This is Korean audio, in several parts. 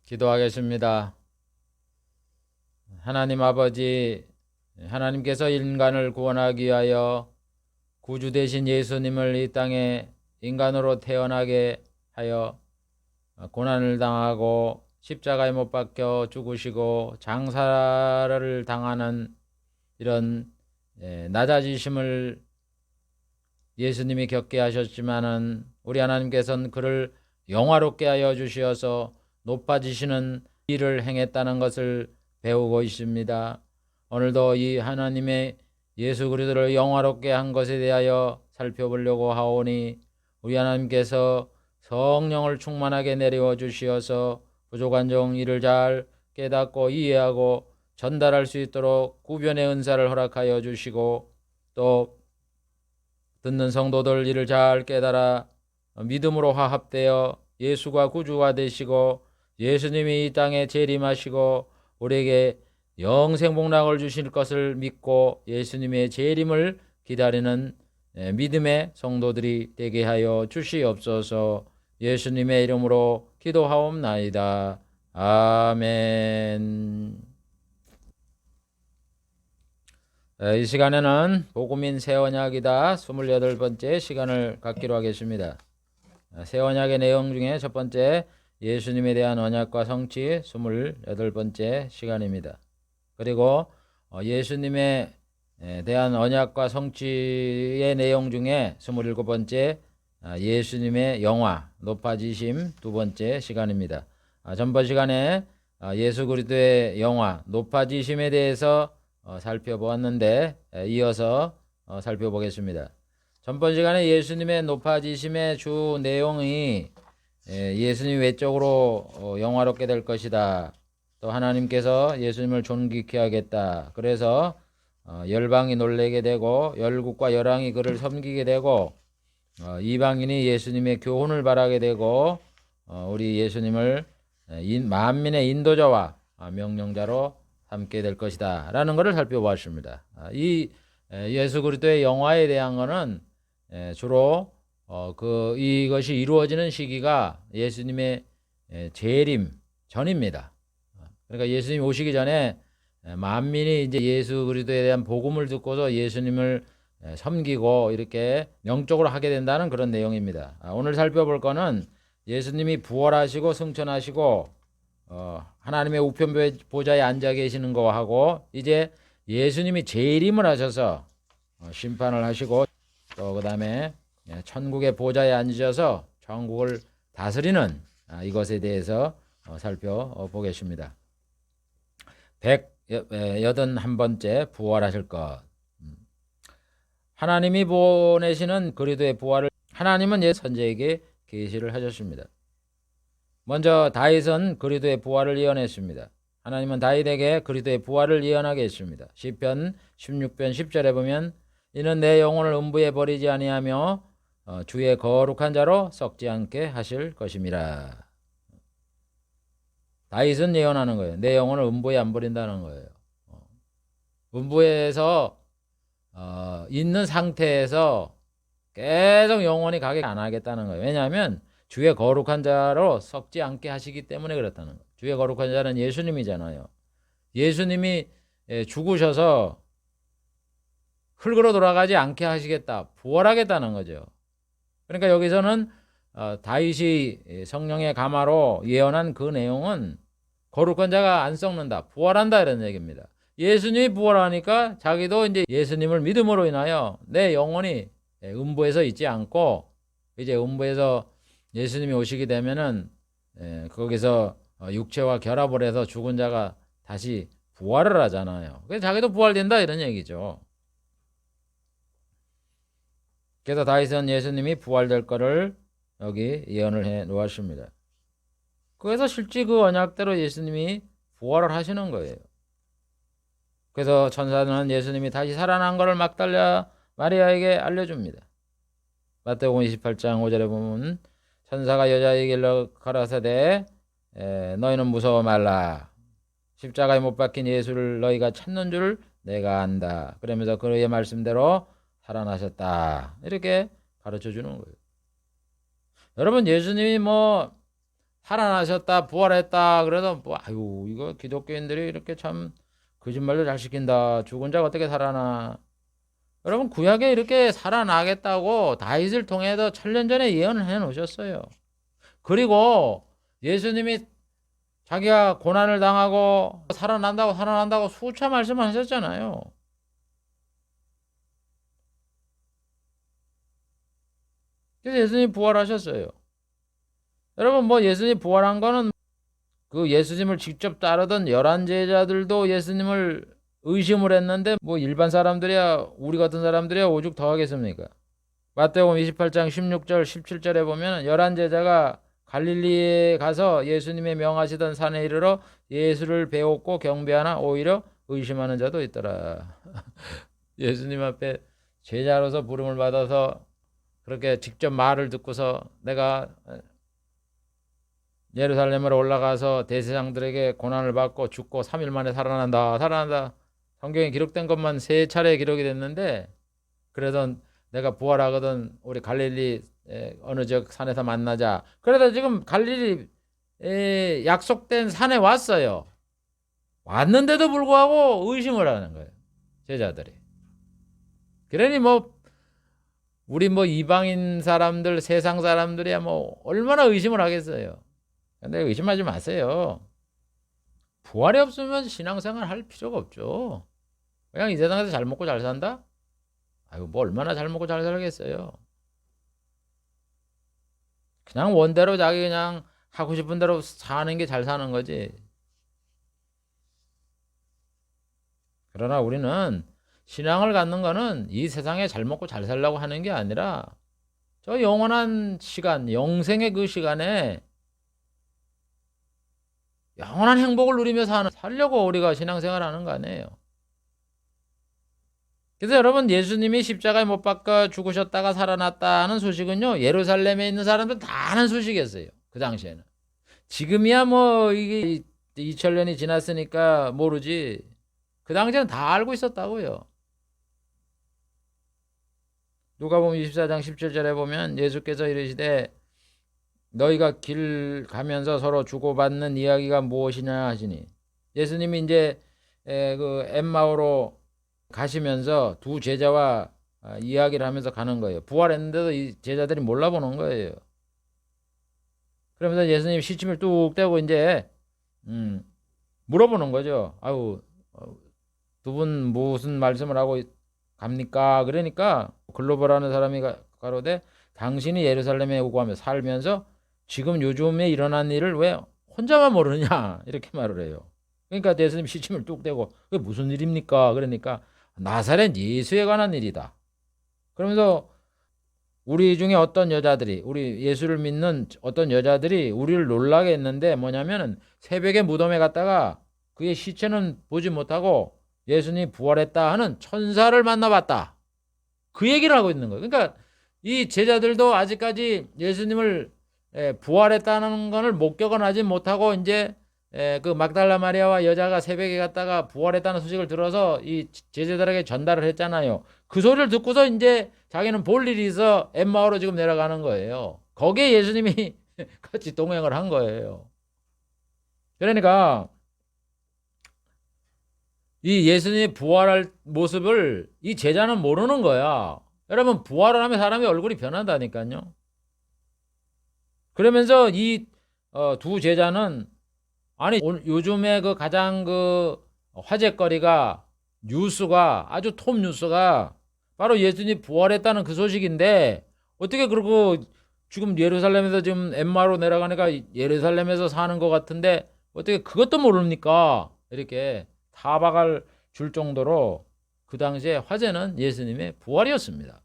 기도하겠습니다. 하나님 아버지, 하나님께서 인간을 구원하기 위하여 구주 되신 예수님을 이 땅에 인간으로 태어나게 하여 고난을 당하고 십자가에 못 박혀 죽으시고 장사를 당하는 이런 낮아지심을 예수님이 겪게 하셨지만은 우리 하나님께서는 그를 영화롭게 하여 주시어서 높아지시는 일을 행했다는 것을 배우고 있습니다. 오늘도 이 하나님의 예수 그리스도를 영화롭게 한 것에 대하여 살펴보려고 하오니 우리 하나님께서 성령을 충만하게 내려와 주시어서 부족한 종 이를 잘 깨닫고 이해하고 전달할 수 있도록 구변의 은사를 허락하여 주시고 또 듣는 성도들 이를 잘 깨달아 믿음으로 화합되어 예수가 구주가 되시고 예수님이 이 땅에 재림하시고 우리에게 영생복락을 주실 것을 믿고 예수님의 재림을 기다리는 믿음의 성도들이 되게 하여 주시옵소서. 예수님의 이름으로 기도하옵나이다. 아멘. 이 시간에는 복음인 새 언약이다 28번째 시간을 갖기로 하겠습니다. 새 언약의 내용 중에 첫 번째 예수님에 대한 언약과 성취 28번째 시간입니다. 그리고 예수님에 대한 언약과 성취의 내용 중에 27번째 예수님의 영화 높아지심 두 번째 시간입니다. 전번 시간에 예수 그리스도의 영화 높아지심에 대해서 살펴보았는데 이어서 살펴보겠습니다. 전번 시간에 예수님의 높아지심의 주 내용이 예수님 외적으로 영화롭게 될 것이다. 또 하나님께서 예수님을 존귀케 하겠다. 그래서 열방이 놀라게 되고 열국과 열왕이 그를 섬기게 되고 이방인이 예수님의 교훈을 바라게 되고 우리 예수님을 만민의 인도자와 명령자로 삼게 될 것이다 라는 것을 살펴보았습니다. 이 예수 그리스도의 영화에 대한 것은 주로 이것이 이루어지는 시기가 예수님의 재림 전입니다. 그러니까 예수님 오시기 전에 만민이 이제 예수 그리스도에 대한 복음을 듣고서 예수님을 섬기고 이렇게 영적으로 하게 된다는 그런 내용입니다. 오늘 살펴볼 거는 예수님이 부활하시고 승천하시고 하나님의 우편 보좌에 앉아 계시는 거하고 이제 예수님이 재림을 하셔서 심판을 하시고 또 그 다음에 천국의 보좌에 앉으셔서 천국을 다스리는 이것에 대해서 살펴보겠습니다. 181번째 부활하실 것. 하나님이 보내시는 그리스도의 부활을 하나님은 옛 선지자에게 계시를 하셨습니다. 먼저 다윗은 그리스도의 부활을 예언했습니다. 하나님은 다윗에게 그리스도의 부활을 예언하게 했습니다. 시편 16편 10절에 보면 이는 내 영혼을 음부에 버리지 아니하며 주의 거룩한 자로 썩지 않게 하실 것임이라. 다윗은 예언하는 거예요. 내 영혼을 음부에 안 버린다는 거예요. 음부에서 있는 상태에서 계속 영원히 가게 안 하겠다는 거예요. 왜냐하면 주의 거룩한 자로 썩지 않게 하시기 때문에 그렇다는 거예요. 주의 거룩한 자는 예수님이잖아요. 예수님이 죽으셔서 흙으로 돌아가지 않게 하시겠다. 부활하겠다는 거죠. 그러니까 여기서는 다윗이 성령의 감화로 예언한 그 내용은 거룩한 자가 안 썩는다. 부활한다 이런 얘기입니다. 예수님이 부활하니까 자기도 이제 예수님을 믿음으로 인하여 내 영혼이 음부에서 있지 않고 이제 음부에서 예수님이 오시게 되면은 거기서 육체와 결합을 해서 죽은 자가 다시 부활을 하잖아요. 그래서 자기도 부활된다 이런 얘기죠. 그래서 다윗은 예수님이 부활될 거를 여기 예언을 해 놓았습니다. 그래서 실제 그 언약대로 예수님이 부활을 하시는 거예요. 그래서 천사는 예수님이 다시 살아난 것을 막달라 마리아에게 알려줍니다. 마태복음 28장 5절에 보면 천사가 여자에게 가라사대 너희는 무서워 말라. 십자가에 못 박힌 예수를 너희가 찾는 줄 내가 안다. 그러면서 그의 말씀대로 살아나셨다. 이렇게 가르쳐 주는 거예요. 여러분 예수님이 살아나셨다, 부활했다. 그래서 뭐 아유 이거 기독교인들이 이렇게 참 거짓말도 잘 시킨다. 죽은 자가 어떻게 살아나? 여러분 구약에 이렇게 살아나겠다고 다윗을 통해서 천년 전에 예언을 해 놓으셨어요. 그리고 예수님이 자기가 고난을 당하고 살아난다고 수차 말씀을 하셨잖아요. 그래서 예수님이 부활하셨어요. 여러분 뭐 예수님이 부활한 거는 그 예수님을 직접 따르던 11제자들도 예수님을 의심을 했는데 뭐 일반 사람들이야 우리 같은 사람들이야 오죽 더 하겠습니까? 마태복음 28장 16절 17절에 보면 11제자가 갈릴리에 가서 예수님의 명하시던 산에 이르러 예수를 배웠고 경배하나 오히려 의심하는 자도 있더라. 예수님 앞에 제자로서 부름을 받아서 그렇게 직접 말을 듣고서 내가 예루살렘으로 올라가서 대제사장들에게 고난을 받고 죽고 3일 만에 살아난다. 성경에 기록된 것만 3차례 기록이 됐는데 그래서 내가 부활하거든 우리 갈릴리 어느 적 산에서 만나자. 그래서 지금 갈릴리 약속된 산에 왔어요. 왔는데도 불구하고 의심을 하는 거예요. 제자들이. 그러니 뭐 우리 뭐 이방인 사람들 세상 사람들이야 뭐 얼마나 의심을 하겠어요. 근데 의심하지 마세요. 부활이 없으면 신앙생활 할 필요가 없죠. 그냥 이 세상에서 잘 먹고 잘 산다? 아유, 뭐 얼마나 잘 먹고 잘 살겠어요. 그냥 원대로 자기 그냥 하고 싶은 대로 사는 게 잘 사는 거지. 그러나 우리는 신앙을 갖는 거는 이 세상에 잘 먹고 잘 살려고 하는 게 아니라 저 영원한 시간, 영생의 그 시간에 영원한 행복을 누리며 살려고 우리가 신앙생활 하는 거 아니에요. 그래서 여러분 예수님이 십자가에 못 박혀 죽으셨다가 살아났다는 소식은요 예루살렘에 있는 사람들 다 아는 소식이었어요. 그 당시에는. 지금이야 뭐 이게 2000년이 지났으니까 모르지. 그 당시에는 다 알고 있었다고요. 누가복음 24장 17절에 보면 예수께서 이르시되 너희가 길 가면서 서로 주고받는 이야기가 무엇이냐 하시니 예수님이 이제 그 엠마오로 가시면서 두 제자와 이야기를 하면서 가는 거예요. 부활했는데도 이 제자들이 몰라보는 거예요. 그러면서 예수님 시침을 뚝 떼고 이제 물어보는 거죠. 아유 두 분 무슨 말씀을 하고 갑니까? 그러니까 글로벌하는 사람이 가로되 당신이 예루살렘에 오고 하며 살면서 지금 요즘에 일어난 일을 왜 혼자만 모르느냐 이렇게 말을 해요. 그러니까 예수님 시침을 뚝 떼고 그게 무슨 일입니까? 그러니까 나사렛 예수에 관한 일이다. 그러면서 우리 중에 어떤 여자들이 우리 예수를 믿는 어떤 여자들이 우리를 놀라게 했는데 뭐냐면은 새벽에 무덤에 갔다가 그의 시체는 보지 못하고 예수님이 부활했다 하는 천사를 만나봤다. 그 얘기를 하고 있는 거예요. 그러니까 이 제자들도 아직까지 예수님을 부활했다는 것을 목격은 하지 못하고 이제 그 막달라 마리아와 여자가 새벽에 갔다가 부활했다는 소식을 들어서 이 제자들에게 전달을 했잖아요. 그 소리를 듣고서 이제 자기는 볼 일이 있어 엠마오로 지금 내려가는 거예요. 거기에 예수님이 같이 동행을 한 거예요. 그러니까 이 예수님이 부활할 모습을 이 제자는 모르는 거야. 여러분 부활을 하면 사람의 얼굴이 변한다니까요. 그러면서 이 두 제자는 아니 요즘에 그 가장 그 화제거리가 뉴스가 아주 톱 뉴스가 바로 예수님이 부활했다는 그 소식인데 어떻게 그러고 지금 예루살렘에서 지금 엠마로 내려가니까 예루살렘에서 사는 것 같은데 어떻게 그것도 모릅니까? 이렇게 타박을 줄 정도로 그 당시에 화제는 예수님의 부활이었습니다.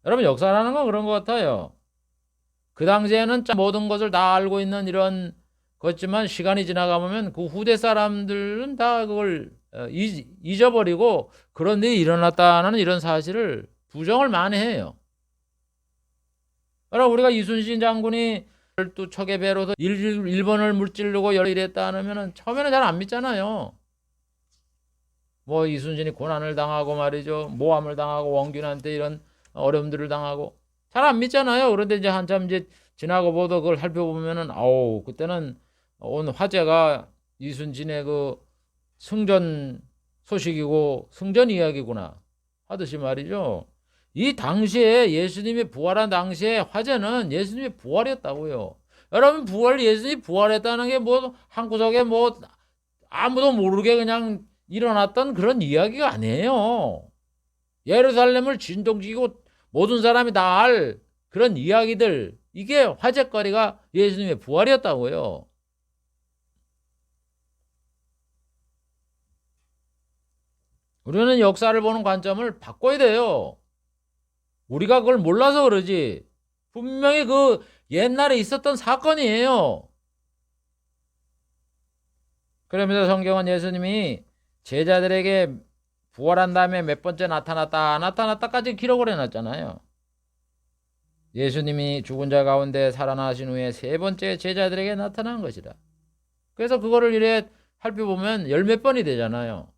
여러분 역사라는 건 그런 것 같아요. 그 당시에는 모든 것을 다 알고 있는 이런 것지만 시간이 지나가보면 그 후대 사람들은 다 그걸 잊어버리고 그런 일이 일어났다는 이런 사실을 부정을 많이 해요. 그러나 우리가 이순신 장군이 12척의 배로서 일본을 물질르고 이랬다 하면 처음에는 잘 안 믿잖아요. 뭐 이순신이 고난을 당하고 말이죠. 모함을 당하고 원균한테 이런 어려움들을 당하고 잘 안 믿잖아요. 그런데 이제 한참 이제 지나고 보도 그걸 살펴보면은 아우 그때는 온 화제가 이순신의 그 승전 소식이고 승전 이야기구나 하듯이 말이죠. 이 당시에 예수님이 부활한 당시에 화제는 예수님의 부활이었다고요. 여러분 예수님이 부활했다는 게 뭐 한 구석에 뭐 아무도 모르게 그냥 일어났던 그런 이야기가 아니에요. 예루살렘을 진동시키고 모든 사람이 다 알 그런 이야기들, 이게 화제거리가 예수님의 부활이었다고요. 우리는 역사를 보는 관점을 바꿔야 돼요. 우리가 그걸 몰라서 그러지. 분명히 그 옛날에 있었던 사건이에요. 그러면서 성경은 예수님이 제자들에게 부활한 다음에 몇 번째 나타났다까지 기록을 해놨잖아요. 예수님이 죽은 자 가운데 살아나신 후에 세 번째 제자들에게 나타난 것이다. 그래서 그거를 이래 살펴보면 열 몇 번이 되잖아요.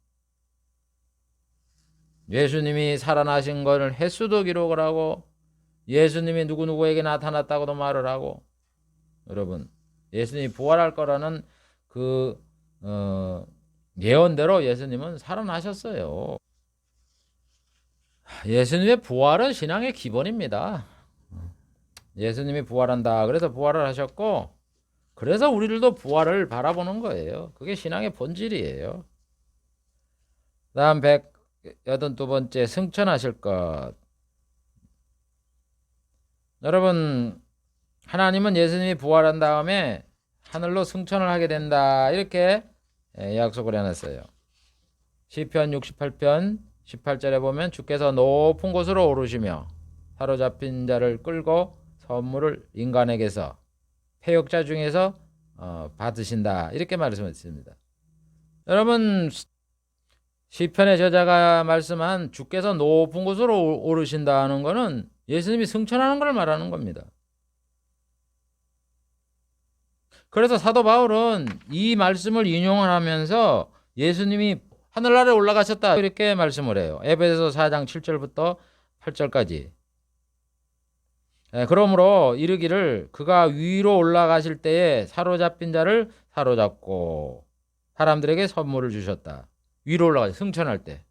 예수님이 살아나신 것을 횟수도 기록을 하고 예수님이 누구누구에게 나타났다고도 말을 하고, 여러분 예수님이 부활할 거라는 그 예언대로 예수님은 살아나셨어요. 예수님의 부활은 신앙의 기본입니다. 예수님이 부활한다. 그래서 부활을 하셨고, 그래서 우리들도 부활을 바라보는 거예요. 그게 신앙의 본질이에요. 다음 182번째 승천하실 것. 여러분 하나님은 예수님이 부활한 다음에 하늘로 승천을 하게 된다 이렇게 약속을 해놨어요. 시편 68편 18절에 보면 주께서 높은 곳으로 오르시며 사로잡힌 자를 끌고 선물을 인간에게서 패역자 중에서 받으신다 이렇게 말씀했습니다. 여러분 시편의 저자가 말씀한 주께서 높은 곳으로 오르신다는 것은 예수님이 승천하는 걸 말하는 겁니다. 그래서 사도 바울은 이 말씀을 인용을 하면서 예수님이 하늘나라에 올라가셨다 이렇게 말씀을 해요. 에베소서 4장 7절부터 8절까지. 그러므로 이르기를 그가 위로 올라가실 때에 사로잡힌 자를 사로잡고 사람들에게 선물을 주셨다. 위로 올라가서 승천할 때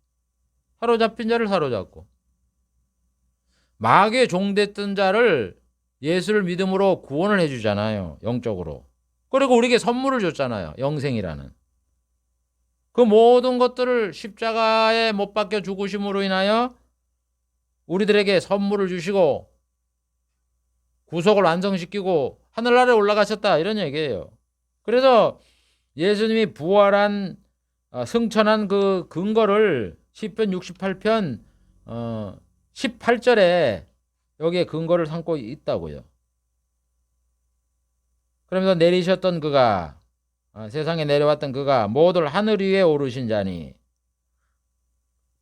사로잡힌 자를 사로잡고 마귀의 종됐던 자를 예수를 믿음으로 구원을 해주잖아요. 영적으로. 그리고 우리에게 선물을 줬잖아요. 영생이라는. 그 모든 것들을 십자가에 못 박혀 죽으심으로 인하여 우리들에게 선물을 주시고 구속을 완성시키고 하늘나라에 올라가셨다 이런 얘기예요. 그래서 예수님이 부활한 승천한 그 근거를 시편 68편 18절에 여기에 근거를 삼고 있다고요. 그러면서 내리셨던 그가 세상에 내려왔던 그가 모두 하늘 위에 오르신 자니,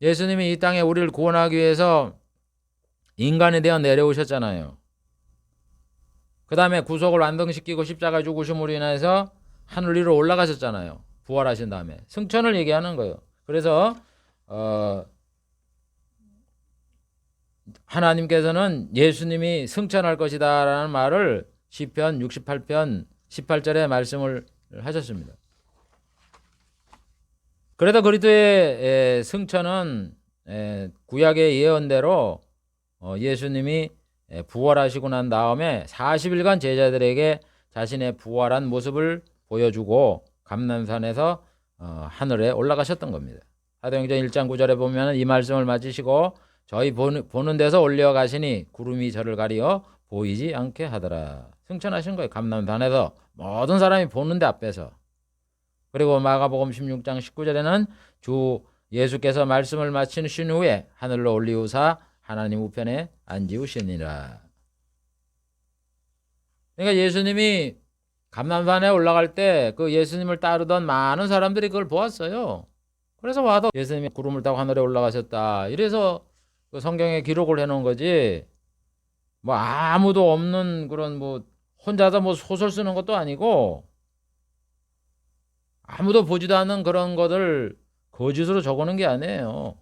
예수님이 이 땅에 우리를 구원하기 위해서 인간이 되어 내려오셨잖아요. 그 다음에 구속을 완성시키고 십자가에 죽으심으로 인해서 하늘 위로 올라가셨잖아요. 부활하신 다음에 승천을 얘기하는 거예요. 그래서 하나님께서는 예수님이 승천할 것이다 라는 말을 시편 68편 18절에 말씀을 하셨습니다. 그래도 그리스도의 승천은 구약의 예언대로 예수님이 부활하시고 난 다음에 40일간 제자들에게 자신의 부활한 모습을 보여주고 감람산에서 하늘에 올라가셨던 겁니다. 사도행전 1장 9절에 보면 이 말씀을 맞으시고 저희 보는 데서 올려가시니 구름이 저를 가리어 보이지 않게 하더라. 승천하신 거예요. 감람산에서 모든 사람이 보는데 앞에서. 그리고 마가복음 16장 19절에는 주 예수께서 말씀을 마치신 후에 하늘로 올리우사 하나님 우편에 앉으시니라. 그러니까 예수님이 감람산에 올라갈 때 그 예수님을 따르던 많은 사람들이 그걸 보았어요. 그래서 와도 예수님이 구름을 타고 하늘에 올라가셨다. 이래서 그 성경에 기록을 해놓은 거지. 뭐 아무도 없는 그런 뭐 혼자서 뭐 소설 쓰는 것도 아니고 아무도 보지도 않는 그런 것을 거짓으로 적어놓은 게 아니에요.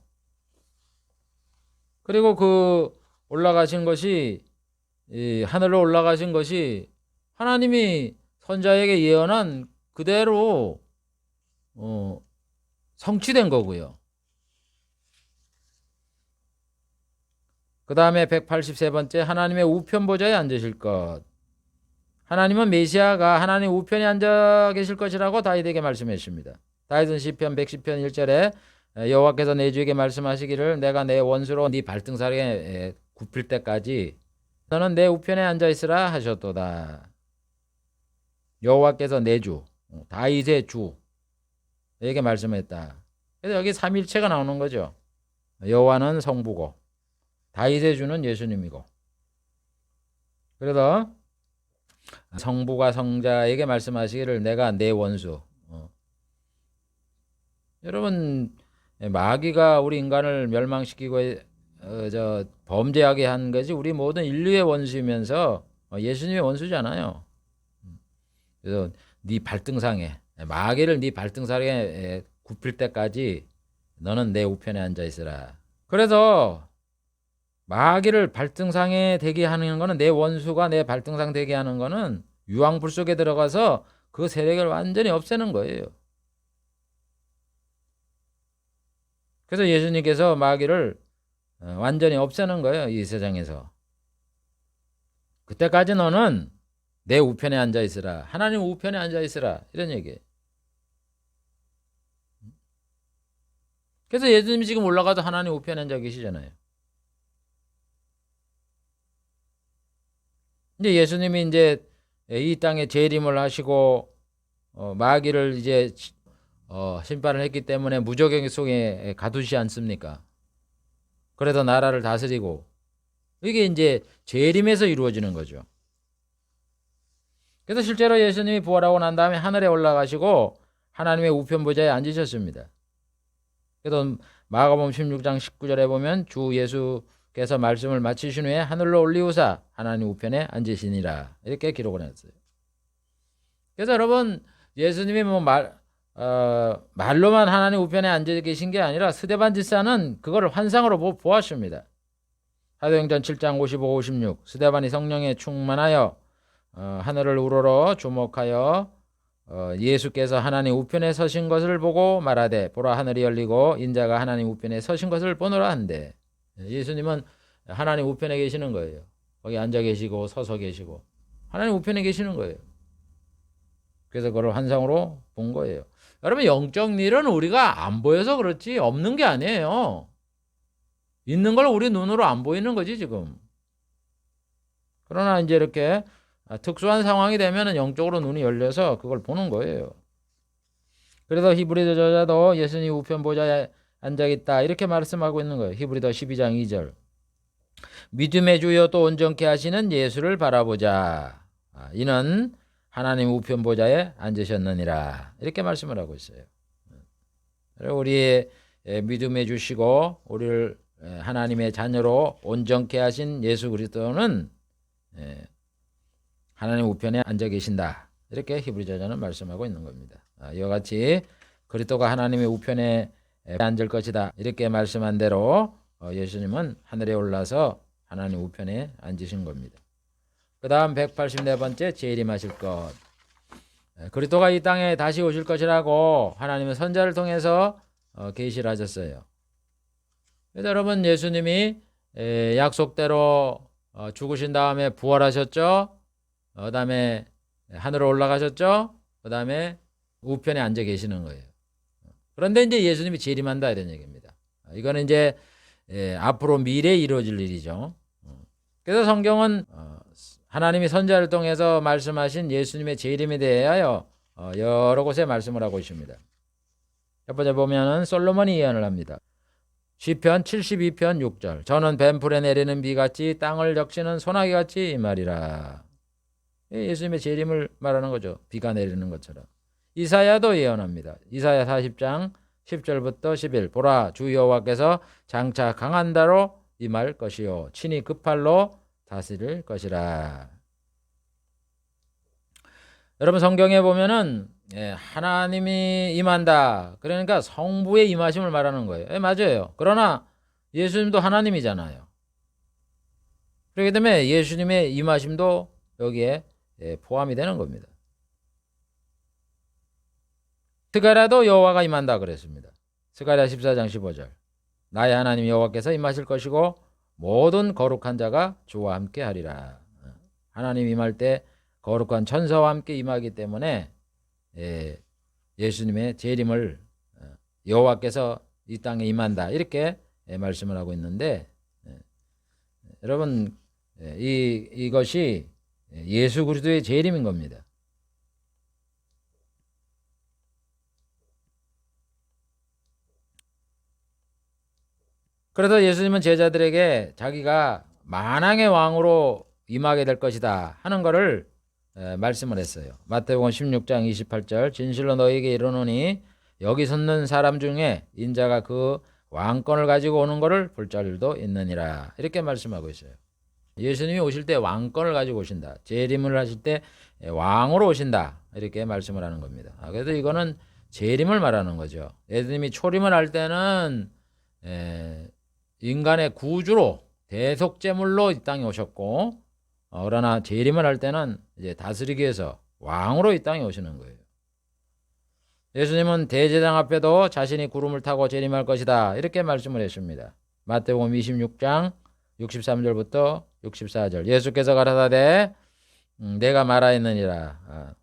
그리고 그 올라가신 것이 이 하늘로 올라가신 것이 하나님이 선자에게 예언한 그대로 성취된 거고요. 그 다음에 183번째 하나님의 우편 보좌에 앉으실 것. 하나님은 메시아가 하나님 우편에 앉아 계실 것이라고 다윗에게 말씀하십니다. 다윗은 시편 110편 1절에 여호와께서 내 주에게 말씀하시기를 내가 내 원수로 네 발등살에 굽힐 때까지 너는 내 우편에 앉아 있으라 하셨도다. 여호와께서 내 주, 다윗의 주에게 말씀했다. 그래서 여기 삼일체가 나오는 거죠. 여호와는 성부고 다윗의 주는 예수님이고. 그래서 성부가 성자에게 말씀하시기를 내가 내 원수. 여러분 마귀가 우리 인간을 멸망시키고 범죄하게 한 것이 우리 모든 인류의 원수이면서 예수님의 원수잖아요. 그래서 네 발등상에 마귀를 네 발등상에 굽힐 때까지 너는 내 우편에 앉아 있으라. 그래서 마귀를 발등상에 대게 하는 거는 내 원수가 내 발등상 되게 하는 거는 유황불 속에 들어가서 그 세력을 완전히 없애는 거예요. 그래서 예수님께서 마귀를 완전히 없애는 거예요. 이 세상에서. 그때까지 너는 내 우편에 앉아 있으라. 하나님 우편에 앉아 있으라. 이런 얘기예요. 그래서 예수님이 지금 올라가도 하나님 우편에 앉아 계시잖아요. 이제 예수님이 이제 이 땅에 재림을 하시고 마귀를 이제 심판을 했기 때문에 무저경 속에 가두지 않습니까? 그래서 나라를 다스리고 이게 이제 재림에서 이루어지는 거죠. 그래서 실제로 예수님이 부활하고 난 다음에 하늘에 올라가시고 하나님의 우편 보좌에 앉으셨습니다. 그래서 마가복음 16장 19절에 보면 주 예수께서 말씀을 마치신 후에 하늘로 올리우사 하나님 우편에 앉으시니라 이렇게 기록을 했어요. 그래서 여러분 예수님이 말로만 하나님 우편에 앉아 계신 게 아니라 스데반 집사는 그걸 환상으로 보았습니다. 사도행전 7장 55, 56 스데반이 성령에 충만하여 하늘을 우러러 주목하여 예수께서 하나님 우편에 서신 것을 보고 말하되 보라 하늘이 열리고 인자가 하나님 우편에 서신 것을 보노라 한대. 예수님은 하나님 우편에 계시는 거예요. 거기 앉아 계시고 서서 계시고 하나님 우편에 계시는 거예요. 그래서 그걸 환상으로 본 거예요. 여러분 영적 일은 우리가 안 보여서 그렇지 없는 게 아니에요. 있는 걸 우리 눈으로 안 보이는 거지 지금. 그러나 이제 이렇게 특수한 상황이 되면 영적으로 눈이 열려서 그걸 보는 거예요. 그래서 히브리서 저자도 예수님 우편 보좌에 앉아있다 이렇게 말씀하고 있는 거예요. 히브리서 12장 2절 믿음의 주여 또 온전케 하시는 예수를 바라보자. 이는 하나님 우편 보좌에 앉으셨느니라 이렇게 말씀을 하고 있어요. 우리의 믿음해 주시고 우리를 하나님의 자녀로 온전케 하신 예수 그리스도는 하나님 우편에 앉아 계신다 이렇게 히브리서자는 말씀하고 있는 겁니다. 이와 같이 그리스도가 하나님의 우편에 앉을 것이다 이렇게 말씀한 대로 예수님은 하늘에 올라서 하나님 우편에 앉으신 겁니다. 그 다음 184번째 재림하실 것. 그리스도가 이 땅에 다시 오실 것이라고 하나님은 선자를 통해서 계시를 하셨어요. 그래서 여러분 예수님이 약속대로 죽으신 다음에 부활하셨죠. 그 다음에 하늘로 올라가셨죠. 그 다음에 우편에 앉아 계시는 거예요. 그런데 이제 예수님이 재림한다 이런 얘기입니다. 이거는 이제 앞으로 미래에 이루어질 일이죠. 그래서 성경은 하나님이 선자를 통해서 말씀하신 예수님의 재림에 대하여 여러 곳에 말씀을 하고 있습니다. 첫 번째 보면은 솔로몬이 예언을 합니다. 시편 72편 6절 저는 뱀풀에 내리는 비같이 땅을 적시는 소나기같이 이 말이라. 예수님의 재림을 말하는 거죠. 비가 내리는 것처럼. 이사야도 예언합니다. 이사야 40장 10절부터 11 보라 주 여호와께서 장차 강한 자로 임할 것이요 친히 그 팔로 다스릴 것이라. 여러분 성경에 보면은 하나님이 임한다. 그러니까 성부의 임하심을 말하는 거예요. 맞아요. 그러나 예수님도 하나님이잖아요. 그렇기 때문에 예수님의 임하심도 여기에 포함이 되는 겁니다. 스가랴도 여호와가 임한다 그랬습니다. 스가랴 14장 15절. 나의 하나님 여호와께서 임하실 것이고 모든 거룩한 자가 주와 함께 하리라. 하나님 임할 때 거룩한 천사와 함께 임하기 때문에 예수님의 재림을 여호와께서 이 땅에 임한다 이렇게 말씀을 하고 있는데, 여러분 이것이 예수 그리스도의 재림인 겁니다. 그래서 예수님은 제자들에게 자기가 만왕의 왕으로 임하게 될 것이다 하는 것을 말씀을 했어요. 마태복음 16장 28절. 진실로 너희에게 이르노니 여기 섰는 사람 중에 인자가 그 왕권을 가지고 오는 것을 볼 자들도 있느니라 이렇게 말씀하고 있어요. 예수님이 오실 때 왕권을 가지고 오신다. 재림을 하실 때 왕으로 오신다 이렇게 말씀을 하는 겁니다. 그래서 이거는 재림을 말하는 거죠. 예수님이 초림을 할 때는 인간의 구주로 대속제물로 이 땅에 오셨고, 그러나 재림을 할 때는 이제 다스리기 위해서 왕으로 이 땅에 오시는 거예요. 예수님은 대제사장 앞에도 자신이 구름을 타고 재림할 것이다 이렇게 말씀을 했습니다. 마태복음 26장 63절부터 64절. 예수께서 가라사대 내가 말하였느니라.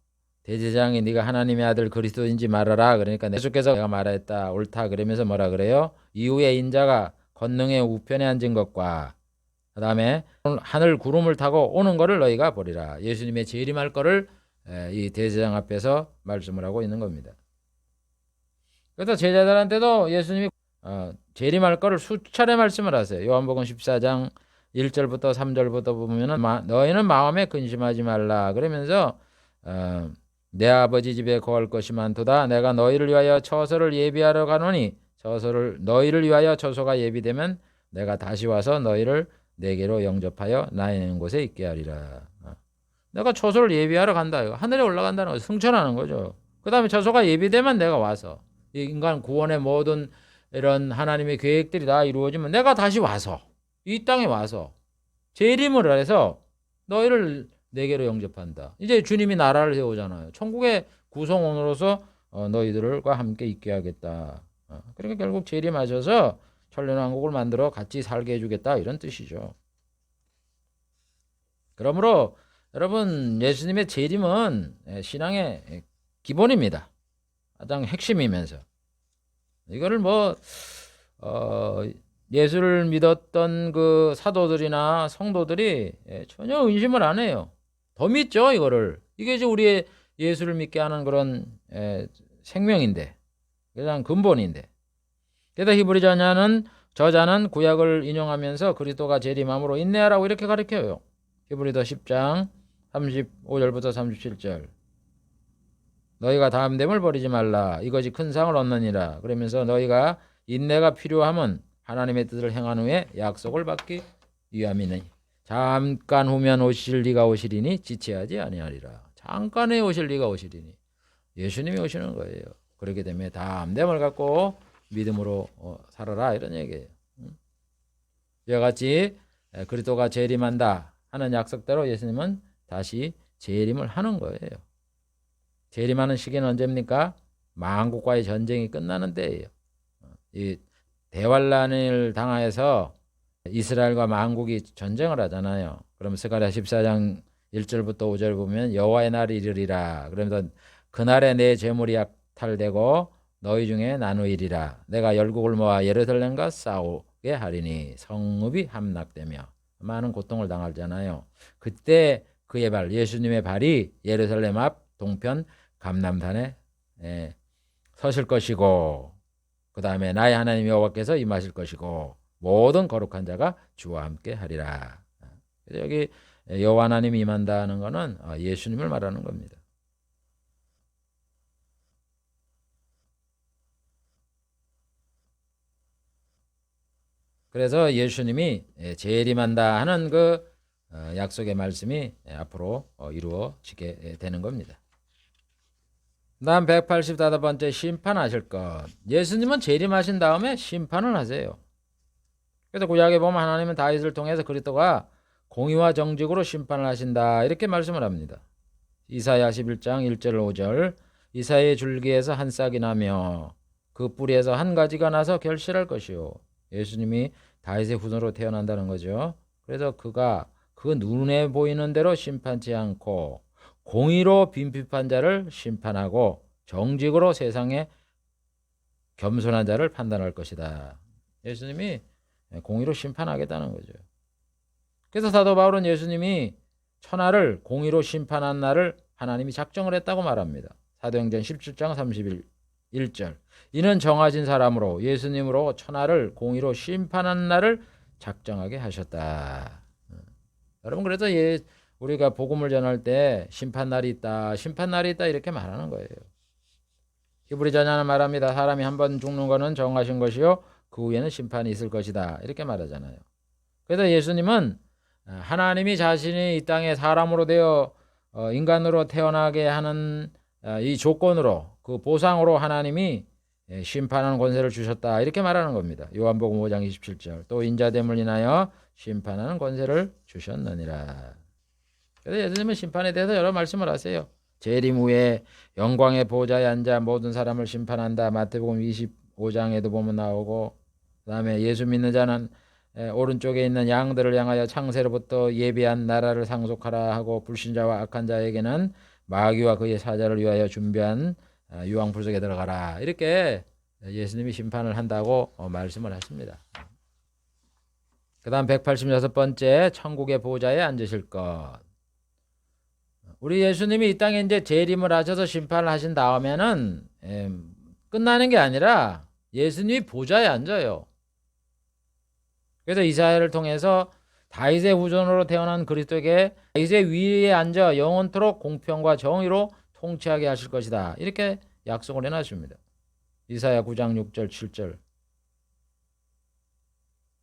대제사장이 네가 하나님의 아들 그리스도인지 말하라. 그러니까 예수께서 내가 말했다 옳다 그러면서 뭐라 그래요? 이후에 인자가 권능의 우편에 앉은 것과 그 다음에 하늘 구름을 타고 오는 것을 너희가 보리라. 예수님의 재림할 것을 이 대제사장 앞에서 말씀을 하고 있는 겁니다. 그래서 제자들한테도 예수님이 재림할 것을 수차례 말씀을 하세요. 요한복음 14장 1절부터 3절부터 보면은 너희는 마음에 근심하지 말라 그러면서 내 아버지 집에 거할 것이 많도다. 내가 너희를 위하여 처소를 예비하러 가노니 너희를 위하여 처소가 예비되면 내가 다시 와서 너희를 내게로 영접하여 나의 있는 곳에 있게 하리라. 내가 처소를 예비하러 간다. 하늘에 올라간다는 거 승천하는 거죠. 그 다음에 처소가 예비되면 내가 와서 이 인간 구원의 모든 이런 하나님의 계획들이 다 이루어지면 내가 다시 와서 이 땅에 와서 재림을 해서 너희를 내게로 영접한다. 이제 주님이 나라를 세우잖아요. 천국의 구성원으로서 너희들과 함께 있게 하겠다. 그러니까 결국 재림하셔서 천년왕국을 만들어 같이 살게 해주겠다 이런 뜻이죠. 그러므로 여러분 예수님의 재림은 신앙의 기본입니다. 가장 핵심이면서 이거를 예수를 믿었던 그 사도들이나 성도들이 전혀 의심을 안 해요. 더 믿죠 이거를. 이게 이제 우리의 예수를 믿게 하는 그런 생명인데, 가장 근본인데. 그래서 히브리 저자는 구약을 인용하면서 그리스도가 재림함으로 인내하라고 이렇게 가르쳐요. 히브리서 10장 35절부터 37절. 너희가 다함됨을 버리지 말라. 이것이 큰 상을 얻느니라. 그러면서 너희가 인내가 필요하면 하나님의 뜻을 행한 후에 약속을 받기 위함이니 잠깐 후면 오실 리가 오시리니 지체하지 아니하리라. 잠깐에 오실 리가 오시리니 예수님이 오시는 거예요. 그렇기 때문에 담됨을 갖고 믿음으로 살아라 이런 얘기예요. 이와 같이 그리스도가 재림한다 하는 약속대로 예수님은 다시 재림을 하는 거예요. 재림하는 시기는 언제입니까? 만국과의 전쟁이 끝나는 때예요. 이 대환란을 당하여서 이스라엘과 만국이 전쟁을 하잖아요. 그럼 스가랴 14장 1절부터 5절 보면 여호와의 날이 이르리라. 그러면서 그날에 내 재물이 약탈되고 너희 중에 나누이리라. 내가 열국을 모아 예루살렘과 싸우게 하리니 성읍이 함락되며 많은 고통을 당하잖아요. 그때 그의 발, 예수님의 발이 예루살렘 앞 동편 감람산에 서실 것이고, 그 다음에 나의 하나님 여호와께서 임하실 것이고 모든 거룩한 자가 주와 함께 하리라. 그래서 여기 여호와 하나님이 임한다는 것은 예수님을 말하는 겁니다. 그래서 예수님이 재림한다 하는 그 약속의 말씀이 앞으로 이루어지게 되는 겁니다. 다음 185번째 심판하실 것. 예수님은 재림하신 다음에 심판을 하세요. 그래서 구약에 보면 하나님은 다윗을 통해서 그리스도가 공의와 정직으로 심판을 하신다. 이렇게 말씀을 합니다. 이사야 11장 1절 5절 이사야의 줄기에서 한 싹이 나며 그 뿌리에서 한 가지가 나서 결실할 것이요. 예수님이 다윗의 후손으로 태어난다는 거죠. 그래서 그가 그 눈에 보이는 대로 심판치 않고 공의로 빈핍한 자를 심판하고 정직으로 세상에 겸손한 자를 판단할 것이다. 예수님이 공의로 심판하겠다는 거죠. 그래서 사도 바울은 예수님이 천하를 공의로 심판한 날을 하나님이 작정을 했다고 말합니다. 사도행전 17장 31절 이는 정하신 사람으로 예수님으로 천하를 공의로 심판한 날을 작정하게 하셨다. 여러분 그래서 우리가 복음을 전할 때 심판날이 있다 심판날이 있다 이렇게 말하는 거예요. 히브리서는 말합니다. 사람이 한 번 죽는 것은 정하신 것이요 그 후에는 심판이 있을 것이다 이렇게 말하잖아요. 그래서 예수님은 하나님이 자신이 이 땅에 사람으로 되어 인간으로 태어나게 하는 이 조건으로 그 보상으로 하나님이 심판하는 권세를 주셨다 이렇게 말하는 겁니다. 요한복음 5장 27절 또 인자됨을 인하여 심판하는 권세를 주셨느니라. 그래서 예수님은 심판에 대해서 여러 말씀을 하세요. 재림 후에 영광의 보좌에 앉아 모든 사람을 심판한다. 마태복음 25장에도 보면 나오고 그 다음에 예수 믿는 자는 오른쪽에 있는 양들을 향하여 창세로부터 예비한 나라를 상속하라 하고 불신자와 악한 자에게는 마귀와 그의 사자를 위하여 준비한 유황불 속에 들어가라. 이렇게 예수님이 심판을 한다고 말씀을 하십니다. 그 다음 186번째 천국의 보좌에 앉으실 것. 우리 예수님이 이 땅에 이제 재림을 하셔서 심판을 하신 다음에는 끝나는 게 아니라 예수님이 보좌에 앉아요. 그래서 이사야를 통해서 다윗의 후손으로 태어난 그리스도에게 다윗의 위에 앉아 영원토록 공평과 정의로 통치하게 하실 것이다. 이렇게 약속을 해놨습니다. 이사야 9장 6절 7절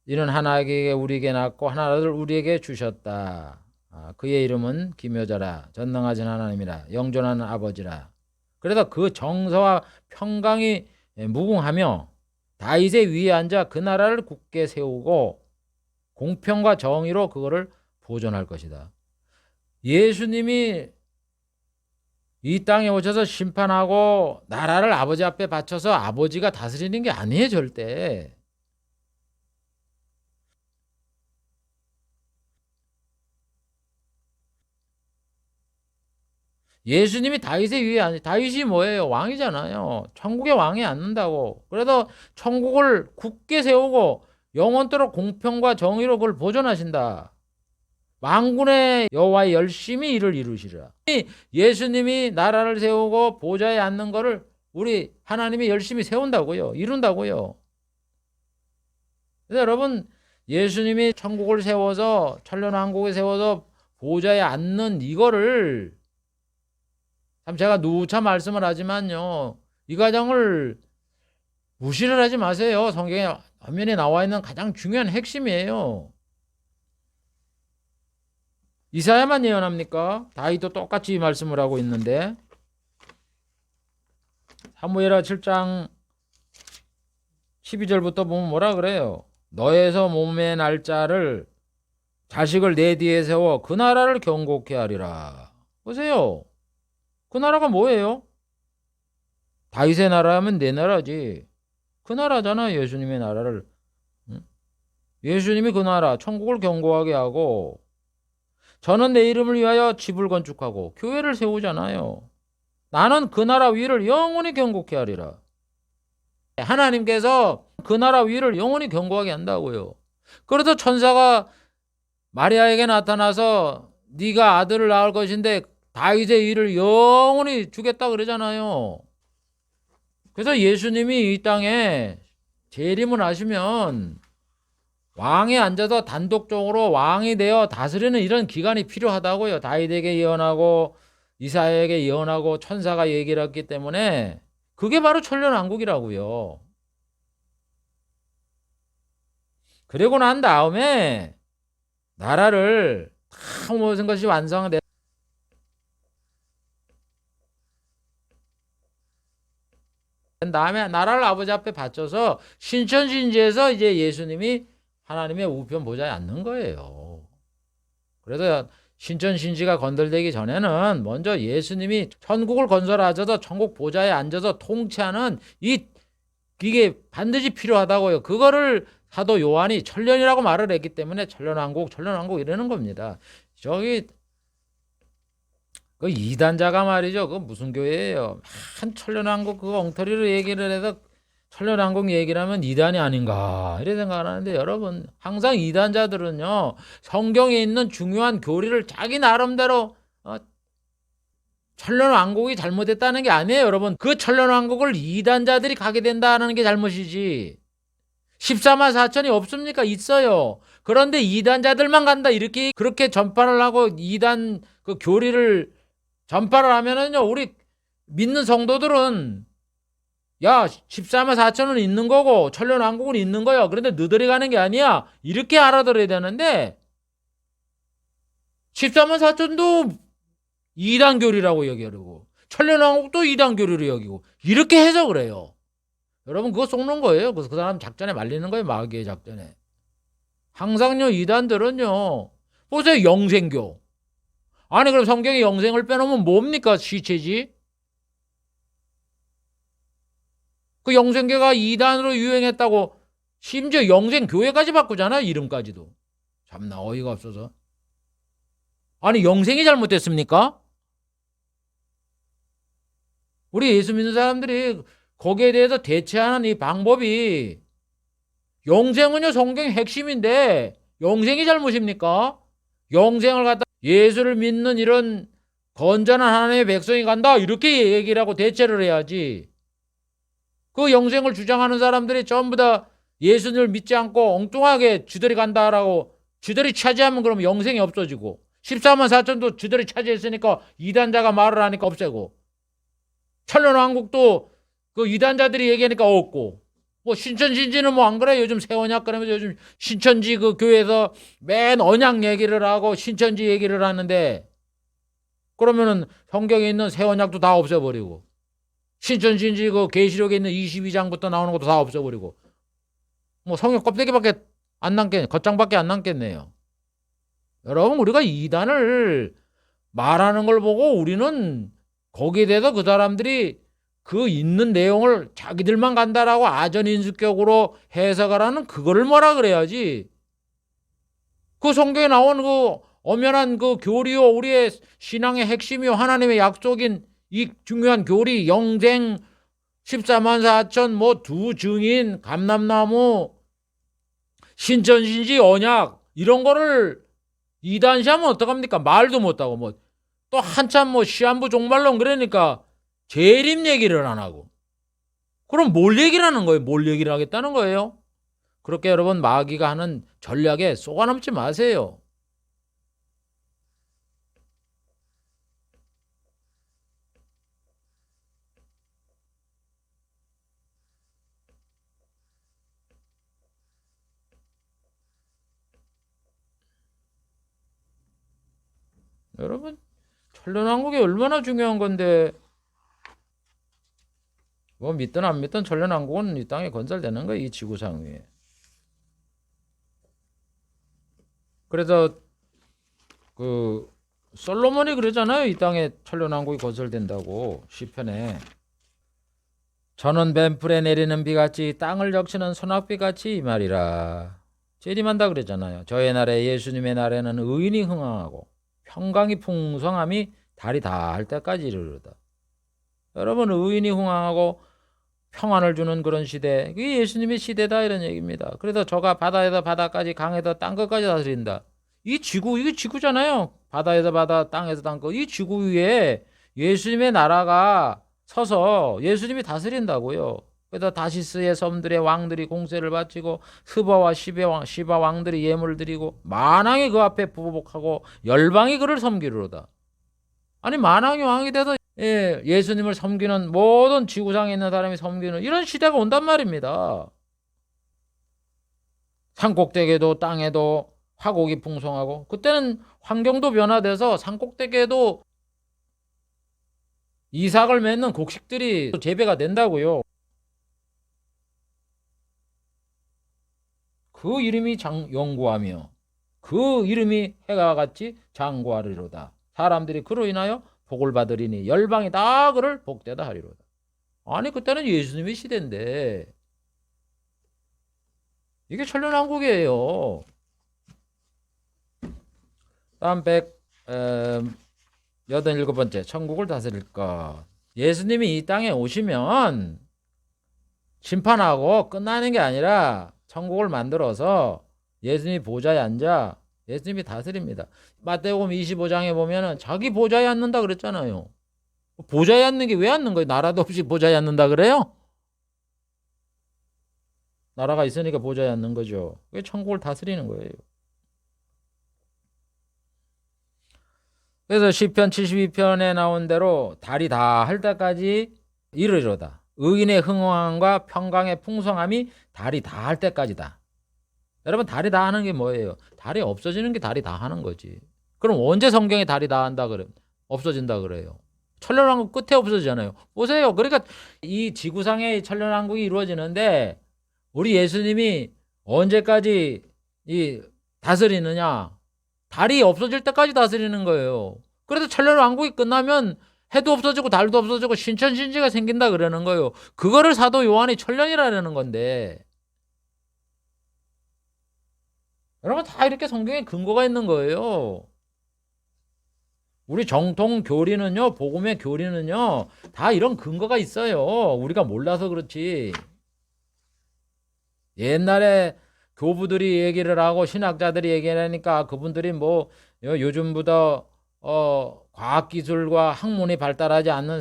이는 하나에게 우리에게 낳고 하나를 우리에게 주셨다. 그의 이름은 기묘자라 전능하신 하나님이라 영존하는 아버지라. 그래서 그 정서와 평강이 무궁하며 다윗의 위에 앉아 그 나라를 굳게 세우고 공평과 정의로 그거를 보존할 것이다. 예수님이 이 땅에 오셔서 심판하고 나라를 아버지 앞에 바쳐서 아버지가 다스리는 게 아니에요, 절대. 예수님이 다윗의 위에 앉아. 다윗이 뭐예요? 왕이잖아요. 천국의 왕에 앉는다고. 그래서 천국을 굳게 세우고 영원토록 공평과 정의로 그걸 보존하신다. 만군의 여호와의 열심히 일을 이루시리라. 예수님이 나라를 세우고 보좌에 앉는 거를 우리 하나님이 열심히 세운다고요. 이룬다고요. 그래서 여러분 예수님이 천국을 세워서 천년왕국을 세워서 보좌에 앉는 이거를 참 제가 누차 말씀을 하지만요. 이 과정을 무시를 하지 마세요. 성경에 화면에 나와 있는 가장 중요한 핵심이에요. 이사야만 예언합니까? 다윗도 똑같이 말씀을 하고 있는데 사무엘하 7장 12절부터 보면 뭐라 그래요? 너에서 몸의 날짜를 자식을 내 뒤에 세워 그 나라를 경고케 하리라. 보세요. 그 나라가 뭐예요? 다윗의 나라면 내 나라지. 그 나라잖아. 예수님의 나라를. 예수님이 그 나라 천국을 경고하게 하고 저는 내 이름을 위하여 집을 건축하고 교회를 세우잖아요. 나는 그 나라 위를 영원히 경고케 하리라. 하나님께서 그 나라 위를 영원히 경고하게 한다고요. 그래서 천사가 마리아에게 나타나서 네가 아들을 낳을 것인데 다윗의 위를 영원히 주겠다 그러잖아요. 그래서 예수님이 이 땅에 재림을 하시면 왕에 앉아서 단독적으로 왕이 되어 다스리는 이런 기간이 필요하다고요. 다윗에게 예언하고 이사야에게 예언하고 천사가 얘기를 했기 때문에 그게 바로 천년왕국이라고요. 그리고 난 다음에 나라를 다 모든 것이 완성된 다음에 나라를 아버지 앞에 바쳐서 신천지에서 이제 예수님이 하나님의 우편 보좌에 앉는 거예요. 그래서 신천신지가 건설되기 전에는 먼저 예수님이 천국을 건설하셔서 천국 보좌에 앉아서 통치하는 이게 반드시 필요하다고요. 그거를 사도 요한이 천년이라고 말을 했기 때문에 천년왕국 이러는 겁니다. 저기 그 이단자가 말이죠. 그 무슨 교회예요? 한 천년왕국 그거 엉터리로 얘기를 해서 천년왕국 얘기를 하면 이단이 아닌가 이렇게 생각하는데, 여러분 항상 이단자들은요 성경에 있는 중요한 교리를 자기 나름대로 천년왕국이 잘못됐다는 게 아니에요. 여러분 그 천년왕국을 이단자들이 가게 된다는 게 잘못이지 14만 4천이 없습니까? 있어요. 그런데 이단자들만 간다 이렇게 그렇게 전파를 하고 이단 그 교리를 전파를 하면은요 우리 믿는 성도들은 야 14만 4천은 있는 거고 천년왕국은 있는 거야. 그런데 너들이 가는 게 아니야. 이렇게 알아들어야 되는데 14만 4천도 이단교리라고 여기고 천년왕국도 이단교리로 여기고 이렇게 해석을 해요. 여러분 그거 속는 거예요. 그래서 그 사람 작전에 말리는 거예요. 마귀의 작전에. 항상요 이단들은요 보세요. 영생교. 아니 그럼 성경에 영생을 빼놓으면 뭡니까? 시체지. 그 영생교가 이단으로 유행했다고 심지어 영생교회까지 바꾸잖아요. 이름까지도. 참나 어이가 없어서. 아니 영생이 잘못됐습니까? 우리 예수 믿는 사람들이 거기에 대해서 대처하는 이 방법이 영생은요 성경의 핵심인데 영생이 잘못입니까? 영생을 갖다 예수를 믿는 이런 건전한 하나님의 백성이 간다 이렇게 얘기를 하고 대체를 해야지. 그 영생을 주장하는 사람들이 전부 다 예수님을 믿지 않고 엉뚱하게 쥐들이 간다라고 쥐들이 차지하면 그러면 영생이 없어지고 14만 4천도 쥐들이 차지했으니까 이단자가 말을 하니까 없애고 천년왕국도 그 이단자들이 얘기하니까 없고 뭐 신천신지는 뭐 안 그래? 요즘 새언약 그러면서 요즘 신천지 그 교회에서 맨 언약 얘기를 하고 신천지 얘기를 하는데 그러면은 성경에 있는 새언약도 다 없애버리고 신천신지 그 계시록에 있는 22장부터 나오는 것도 다 없애버리고 뭐 성경 껍데기밖에 안 남겠네. 겉장밖에 안 남겠네요. 여러분 우리가 이단을 말하는 걸 보고 우리는 거기에 대해서 그 사람들이 그 있는 내용을 자기들만 간다라고 아전인수격으로 해석하라는 그거를 뭐라 그래야지. 그 성경에 나온 그 엄연한 그 교리요 우리의 신앙의 핵심이요 하나님의 약속인 이 중요한 교리 영생 14만 4천 뭐 두 증인 감람나무 신천신지 언약 이런 거를 이단시하면 어떡합니까? 말도 못하고 뭐 또 한참 뭐 시한부 종말론 그러니까 재림 얘기를 안 하고 그럼 뭘 얘기를 하는 거예요? 뭘 얘기를 하겠다는 거예요? 그렇게 여러분 마귀가 하는 전략에 속아넘지 마세요. 여러분 천년왕국이 얼마나 중요한 건데 뭐 믿든 안 믿든 천년왕국은 이 땅에 건설되는 거예요. 이 지구상 위에. 그래서 그 솔로몬이 그러잖아요. 이 땅에 천년왕국이 건설된다고 시편에. 저는 뱀풀에 내리는 비같이 땅을 적시는 소낙비같이 이 말이라. 재림한다 그러잖아요. 저의 날에 예수님의 날에는 의인이 흥황하고 평강이 풍성함이 달이 닿을 때까지 이르르다. 여러분 의인이 흥황하고 평안을 주는 그런 시대, 그게 예수님의 시대다 이런 얘기입니다. 그래서 저가 바다에서 바다까지 강에서 땅끝까지 다스린다. 이 지구 이게 지구잖아요. 바다에서 바다 땅에서 땅끝 이 지구 위에 예수님의 나라가 서서 예수님이 다스린다고요. 그래서 다시스의 섬들의 왕들이 공세를 바치고 스바와 시바 왕들이 예물을 드리고 만왕이 그 앞에 부복하고 열방이 그를 섬기리로다. 아니 만왕이 왕이 돼서 예수님을 섬기는 모든 지구상에 있는 사람이 섬기는 이런 시대가 온단 말입니다. 산꼭대기에도 땅에도 화곡이 풍성하고 그때는 환경도 변화돼서 산꼭대기에도 이삭을 맺는 곡식들이 재배가 된다고요. 그 이름이 장영구하며 그 이름이 해가 같이 장구하리로다. 사람들이 그로 인하여 복을 받으리니 열방이 다 그를 복되다 하리로다. 아니 그때는 예수님의 시대인데 이게 천년왕국이에요. 다음 187번째 천국을 다스릴 것. 예수님이 이 땅에 오시면 심판하고 끝나는 게 아니라 천국을 만들어서 예수님이 보좌에 앉아 예수님이 다스립니다. 마태복음 25장에 보면은 자기 보좌에 앉는다 그랬잖아요. 보좌에 앉는 게 왜 앉는 거예요? 나라도 없이 보좌에 앉는다 그래요? 나라가 있으니까 보좌에 앉는 거죠. 그게 천국을 다스리는 거예요. 그래서 시편 72편에 나온 대로 달이 다 할 때까지 이르리로다. 의인의 흥왕과 평강의 풍성함이 달이 다 할 때까지다. 여러분 달이 다 하는 게 뭐예요? 달이 없어지는 게 달이 다 하는 거지. 그럼 언제 성경에 달이 다 한다 그래? 없어진다 그래요? 천년왕국 끝에 없어지잖아요. 보세요. 그러니까 이 지구상의 천년왕국이 이루어지는데 우리 예수님이 언제까지 이 다스리느냐? 달이 없어질 때까지 다스리는 거예요. 그래서 천년왕국이 끝나면 해도 없어지고 달도 없어지고 신천신지가 생긴다 그러는 거예요. 그거를 사도 요한이 천년이라는 건데 여러분 다 이렇게 성경에 근거가 있는 거예요. 우리 정통 교리는요, 복음의 교리는요, 다 이런 근거가 있어요. 우리가 몰라서 그렇지. 옛날에 교부들이 얘기를 하고 신학자들이 얘기를 하니까 그분들이 뭐 요즘보다 과학기술과 학문이 발달하지 않는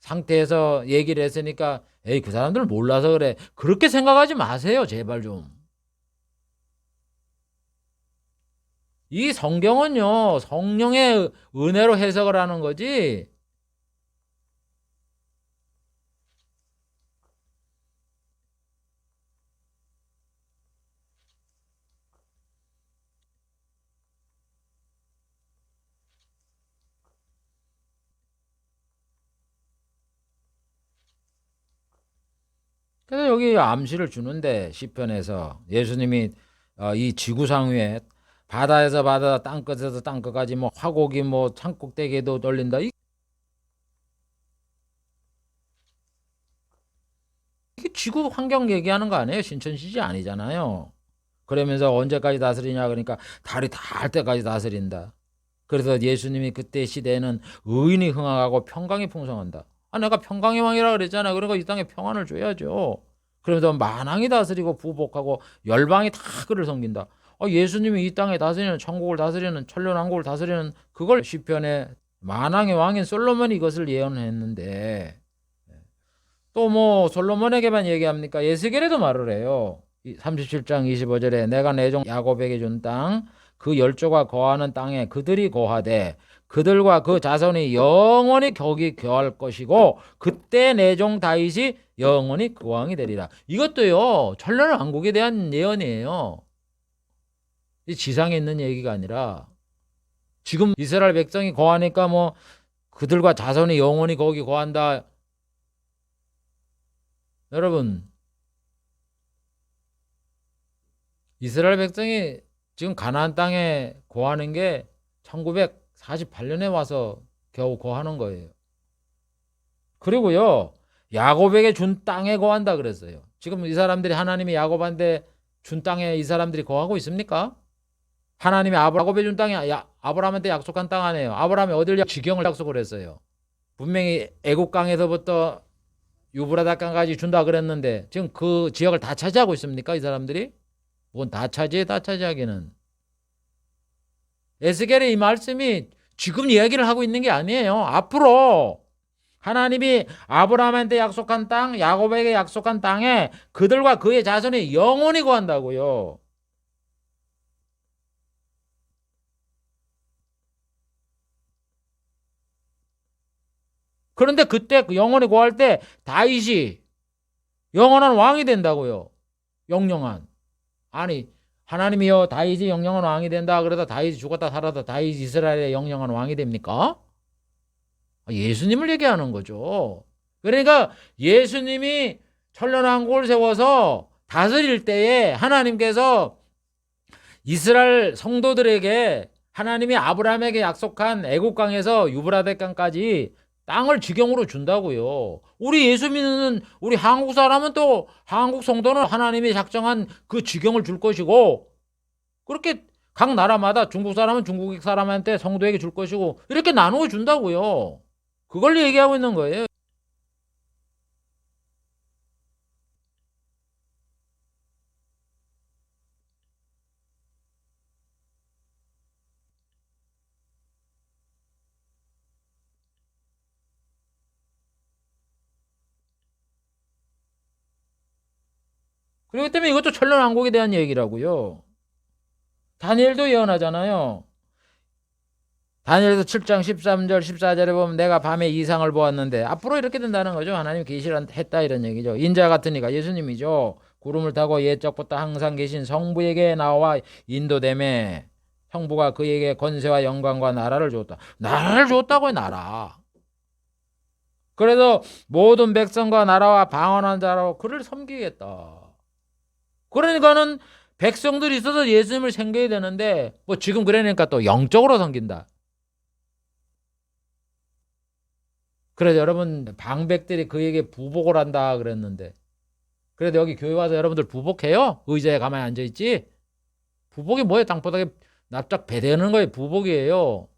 상태에서 얘기를 했으니까 에이 그 사람들 몰라서 그래. 그렇게 생각하지 마세요. 제발 좀. 이 성경은요, 성령의 은혜로 해석을 하는 거지. 그래서 여기 암시를 주는데 시편에서 예수님이 이 지구상 위에 바다에서 바다, 땅끝에서 땅끝까지 뭐 화곡이 뭐 산꼭대기에도 떨린다. 이게 지구 환경 얘기하는 거 아니에요? 신천지지 아니잖아요. 그러면서 언제까지 다스리냐 그러니까 달이 다 할 때까지 다스린다. 그래서 예수님이 그때 시대에는 의인이 흥하고 평강이 풍성한다. 아 내가 평강의 왕이라 그랬잖아. 그러니까 이 땅에 평안을 줘야죠. 그러면서 만왕이 다스리고 부복하고 열방이 다 그를 섬긴다. 예수님이 이 땅에 다스리는 천국을 다스리는 천년왕국을 다스리는 그걸 시편에 만왕의 왕인 솔로몬이 이것을 예언했는데 또 뭐 솔로몬에게만 얘기합니까? 에스겔에도 말을 해요. 37장 25절에 내가 내 종 야곱에게 준 땅 그 열조가 거하는 땅에 그들이 거하되 그들과 그 자손이 영원히 거기 거할 것이고 그때 내 종 다윗이 영원히 그 왕이 되리라. 이것도요 천년왕국에 대한 예언이에요. 이 지상에 있는 얘기가 아니라 지금 이스라엘 백성이 거하니까 뭐 그들과 자손이 영원히 거기 거한다. 여러분 이스라엘 백성이 지금 가나안 땅에 거하는 게 1948년에 와서 겨우 거하는 거예요. 그리고요 야곱에게 준 땅에 거한다 그랬어요. 지금 이 사람들이 하나님이 야곱한테 준 땅에 이 사람들이 거하고 있습니까? 하나님이 야곱에 준 땅이 아브라함한테 약속한 땅 아니에요. 아브라함이 어딜 지경을 약속을 했어요. 분명히 애국 강에서부터 유브라데 강까지 준다 그랬는데 지금 그 지역을 다 차지하고 있습니까? 이 사람들이? 뭔 다 차지해 다 차지하기는. 에스겔의 이 말씀이 지금 이야기를 하고 있는 게 아니에요. 앞으로 하나님이 아브라함한테 약속한 땅, 야곱에게 약속한 땅에 그들과 그의 자손이 영원히 거한다고요. 그런데 그때 영원히 거할 때 다윗이 영원한 왕이 된다고요. 영영한. 아니 하나님이요 다윗이 영영한 왕이 된다 그러다 다윗이 죽었다 살아다 다윗 이스라엘의 영영한 왕이 됩니까? 예수님을 얘기하는 거죠. 그러니까 예수님이 천년왕국을 세워서 다스릴 때에 하나님께서 이스라엘 성도들에게 하나님이 아브라함에게 약속한 애국 강에서 유브라데 강까지 땅을 지경으로 준다고요. 우리 예수 믿는 우리 한국 사람은 또 한국 성도는 하나님이 작정한 그 지경을 줄 것이고, 그렇게 각 나라마다 중국 사람은 중국 사람한테 성도에게 줄 것이고, 이렇게 나누어 준다고요. 그걸 얘기하고 있는 거예요. 그렇기 때문에 이것도 천년왕국에 대한 얘기라고요. 다니엘도 예언하잖아요. 다니엘서 7장 13절 14절에 보면 내가 밤에 이상을 보았는데, 앞으로 이렇게 된다는 거죠. 하나님 계시를 했다 이런 얘기죠. 인자 같은 이가 예수님이죠. 구름을 타고 옛적부터 항상 계신 성부에게 나와 인도되매 성부가 그에게 권세와 영광과 나라를 줬다. 나라를 줬다고요. 나라. 그래서 모든 백성과 나라와 방언한 자로 그를 섬기겠다. 그러니까는 백성들이 있어서 예수님을 섬겨야 되는데, 뭐 지금 그러니까 또 영적으로 섬긴다. 그래서 여러분 방백들이 그에게 부복을 한다 그랬는데, 그래도 여기 교회 와서 여러분들 부복해요? 의자에 가만히 앉아있지? 부복이 뭐예요? 땅바닥에 납작 배대는 거예요. 부복이에요.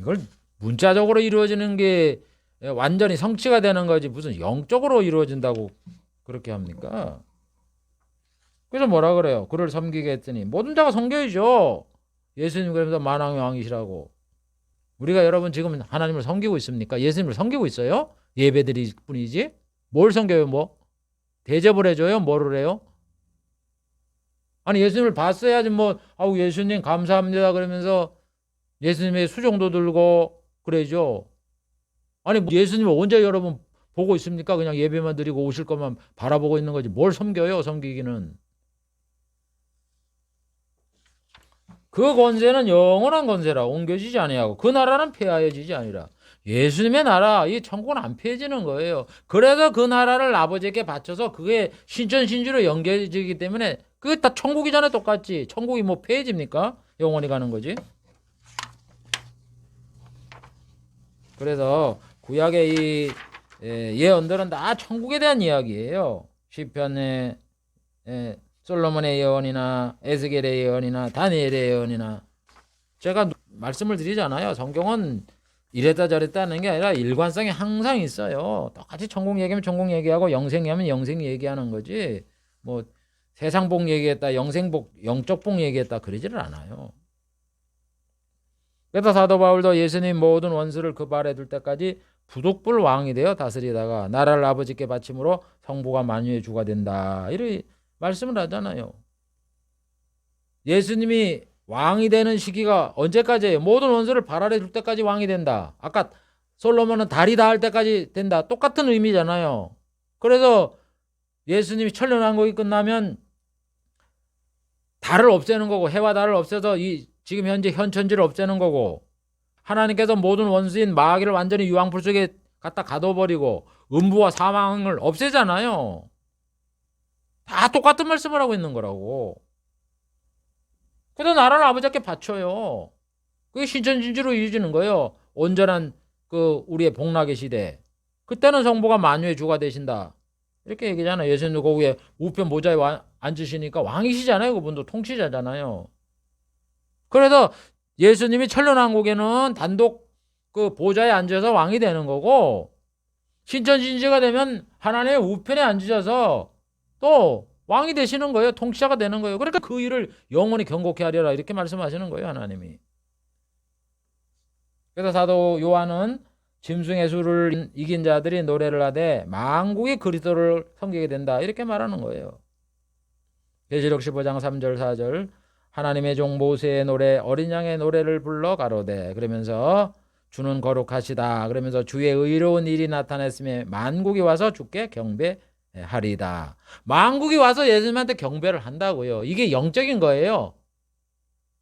이걸 문자적으로 이루어지는 게 완전히 성취가 되는 거지 무슨 영적으로 이루어진다고 그렇게 합니까? 그래서 뭐라 그래요? 그를 섬기게 했더니 모든 자가 섬겨야죠. 예수님 그러면서 만왕의 왕이시라고. 우리가 여러분 지금 하나님을 섬기고 있습니까? 예수님을 섬기고 있어요? 예배드릴 뿐이지? 뭘 섬겨요? 뭐? 대접을 해줘요? 뭐를 해요? 아니 예수님을 봤어야지 뭐 아우 예수님 감사합니다 그러면서 예수님의 수종도 들고 그래죠. 아니 예수님을 언제 여러분 보고 있습니까? 그냥 예배만 드리고 오실 것만 바라보고 있는 거지 뭘 섬겨요? 섬기기는. 그 권세는 영원한 권세라 옮겨지지 아니하고 그 나라는 폐하여지지 아니라. 예수님의 나라 이 천국은 안 폐해지는 거예요. 그래서 그 나라를 아버지께 바쳐서 그게 신천신주로 연결되기 때문에 그게 다 천국이잖아요. 똑같지. 천국이 뭐 폐해집니까? 영원히 가는 거지. 그래서 구약의 이 예언들은 다 천국에 대한 이야기예요. 시편의 솔로몬의 예언이나 에스겔의 예언이나 다니엘의 예언이나. 제가 말씀을 드리잖아요. 성경은 이랬다 저랬다 하는 게 아니라 일관성이 항상 있어요. 똑같이 천국 얘기하면 천국 얘기하고 영생 얘기하면 영생 얘기하는 거지. 뭐 세상복 얘기했다 영생복 영적복 얘기했다 그러지를 않아요. 그래서 사도 바울도 예수님 모든 원수를 그 발에 둘 때까지 부득불 왕이 되어 다스리다가 나라를 아버지께 바침으로 성부가 만유의 주가 된다. 이렇게 말씀을 하잖아요. 예수님이 왕이 되는 시기가 언제까지예요? 모든 원수를 발 아래 둘 때까지 왕이 된다. 아까 솔로몬은 달이 닿을 때까지 된다. 똑같은 의미잖아요. 그래서 예수님이 천년왕국이 끝나면 달을 없애는 거고 해와 달을 없애서 이 지금 현재 현천지를 없애는 거고, 하나님께서 모든 원수인 마귀를 완전히 유황불 속에 갖다 가둬버리고 음부와 사망을 없애잖아요. 다 똑같은 말씀을 하고 있는 거라고. 그래서 나라를 아버지께 바쳐요. 그게 신천진주로 이루어지는 거예요. 온전한 그 우리의 복락의 시대. 그때는 성부가 만유의 주가 되신다. 이렇게 얘기잖아요. 예수님 거기에 우편 모자에 앉으시니까 왕이시잖아요. 그분도 통치자잖아요. 그래서 예수님이 천년왕국에는 단독 그 보좌에 앉아서 왕이 되는 거고, 신천진지가 되면 하나님의 우편에 앉으셔서 또 왕이 되시는 거예요. 통치자가 되는 거예요. 그러니까 그 일을 영원히 경고케 하리라 이렇게 말씀하시는 거예요. 하나님이. 그래서 사도 요한은 짐승의 수를 이긴 자들이 노래를 하되 만국이 그리스도를 섬기게 된다 이렇게 말하는 거예요. 계시록 15장 3절 4절 하나님의 종 모세의 노래 어린 양의 노래를 불러 가로되 그러면서 주는 거룩하시다 그러면서 주의 의로운 일이 나타났으며 만국이 와서 주께 경배하리다. 만국이 와서 예수님한테 경배를 한다고요. 이게 영적인 거예요.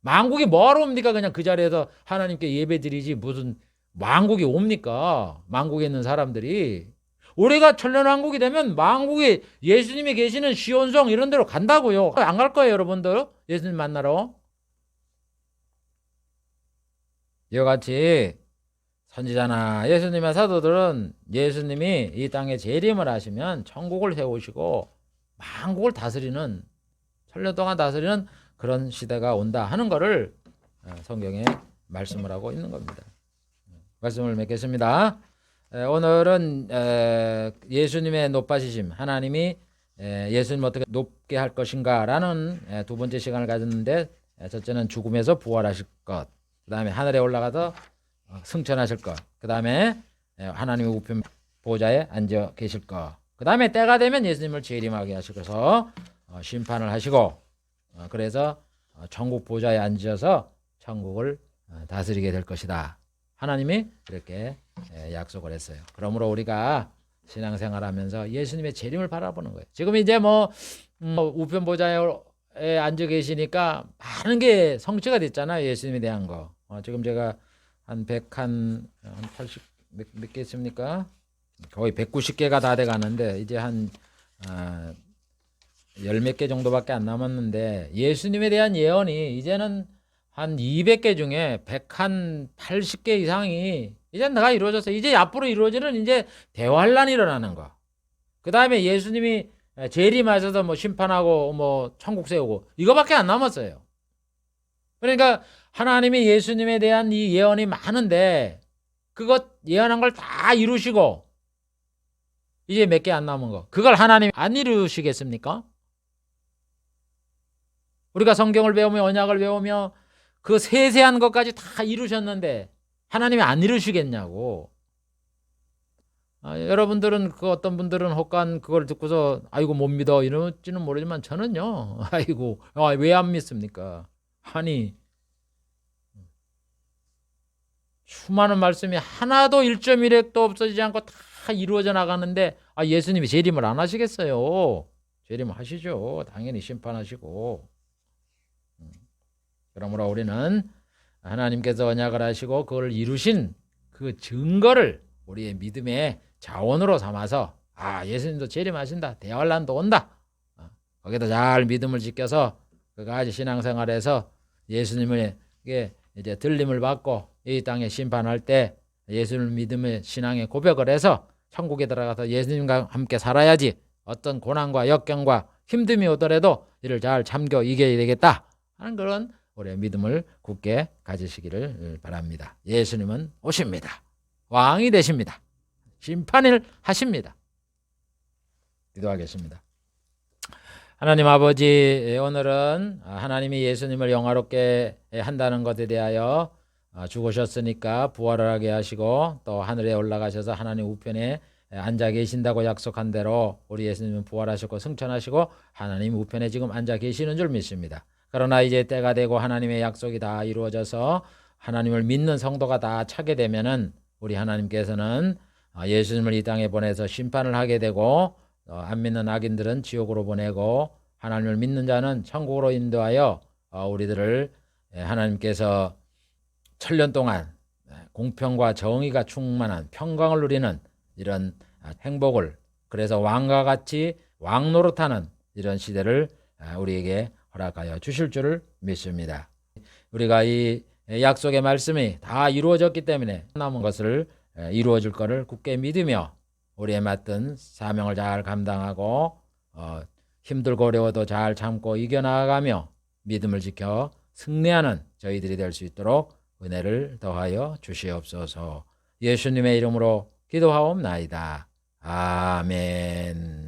만국이 뭐하러 옵니까? 그냥 그 자리에서 하나님께 예배 드리지 무슨 만국이 옵니까? 만국에 있는 사람들이 우리가 천년왕국이 되면 만국이 예수님이 계시는 시온성 이런 데로 간다고요. 안 갈 거예요, 여러분들. 예수님 만나러. 이와 같이 선지자나 예수님의 사도들은 예수님이 이 땅에 재림을 하시면 천국을 세우시고 만국을 다스리는, 천년 동안 다스리는 그런 시대가 온다 하는 것을 성경에 말씀을 하고 있는 겁니다. 말씀을 맺겠습니다. 오늘은 예수님의 높아지심, 하나님이 예수님 어떻게 높게 할 것인가 라는 두 번째 시간을 가졌는데, 첫째는 죽음에서 부활하실 것, 그 다음에 하늘에 올라가서 승천하실 것, 그 다음에 하나님의 우편 보좌에 앉아 계실 것, 그 다음에 때가 되면 예수님을 재림하게 하시고서 심판을 하시고, 그래서 천국 보좌에 앉아서 천국을 다스리게 될 것이다. 하나님이 그렇게 약속을 했어요. 그러므로 우리가 신앙생활하면서 예수님의 재림을 바라보는 거예요. 지금 이제 우편 보좌에 앉아 계시니까 많은 게 성취가 됐잖아요. 예수님에 대한 거. 지금 제가 한 80 몇 개 있습니까? 거의 190개가 다 돼 가는데 이제 한 열 몇 개 정도밖에 안 남았는데, 예수님에 대한 예언이 이제는 한 200개 중에 180개 이상이 이제 다 이루어졌어요. 이제 앞으로 이루어지는 이제 대환란이 일어나는 거. 그 다음에 예수님이 재림하셔서 심판하고 천국 세우고 이거밖에 안 남았어요. 그러니까 하나님이 예수님에 대한 이 예언이 많은데 그것 예언한 걸 다 이루시고 이제 몇 개 안 남은 거, 그걸 하나님이 안 이루시겠습니까? 우리가 성경을 배우며 언약을 배우며 그 세세한 것까지 다 이루셨는데 하나님이 안 이루시겠냐고. 여러분들은 어떤 분들은 혹간 그걸 듣고서 아이고 못 믿어 이럴지는 모르지만 저는요, 아이고 왜 안 믿습니까? 아니 수많은 말씀이 하나도 1.1획도 없어지지 않고 다 이루어져 나가는데 예수님이 재림을 안 하시겠어요? 재림을 하시죠. 당연히 심판하시고. 그러므로 우리는 하나님께서 언약을 하시고 그걸 이루신 그 증거를 우리의 믿음의 자원으로 삼아서 예수님도 재림하신다, 대환란도 온다, 거기다 잘 믿음을 지켜서 그까지 신앙생활에서 예수님에게 이제 들림을 받고 이 땅에 심판할 때 예수님을 믿음의 신앙의 고백을 해서 천국에 들어가서 예수님과 함께 살아야지 어떤 고난과 역경과 힘듦이 오더라도 이를 잘 참겨 이겨야 되겠다 하는 그런 우리의 믿음을 굳게 가지시기를 바랍니다. 예수님은 오십니다. 왕이 되십니다. 심판을 하십니다. 기도하겠습니다. 하나님 아버지, 오늘은 하나님이 예수님을 영화롭게 한다는 것에 대하여 죽으셨으니까 부활을 하게 하시고 또 하늘에 올라가셔서 하나님 우편에 앉아 계신다고 약속한 대로 우리 예수님은 부활하셨고 승천하시고 하나님 우편에 지금 앉아 계시는 줄 믿습니다. 그러나 이제 때가 되고 하나님의 약속이 다 이루어져서 하나님을 믿는 성도가 다 차게 되면은 우리 하나님께서는 예수님을 이 땅에 보내서 심판을 하게 되고 안 믿는 악인들은 지옥으로 보내고 하나님을 믿는 자는 천국으로 인도하여 우리들을 하나님께서 천년 동안 공평과 정의가 충만한 평강을 누리는 이런 행복을, 그래서 왕과 같이 왕 노릇하는 이런 시대를 우리에게 허락하여 주실 줄을 믿습니다. 우리가 이 약속의 말씀이 다 이루어졌기 때문에 남은 것을 이루어질 것을 굳게 믿으며 우리의 맡은 사명을 잘 감당하고 힘들고 어려워도 잘 참고 이겨나가며 믿음을 지켜 승리하는 저희들이 될 수 있도록 은혜를 더하여 주시옵소서. 예수님의 이름으로 기도하옵나이다. 아멘.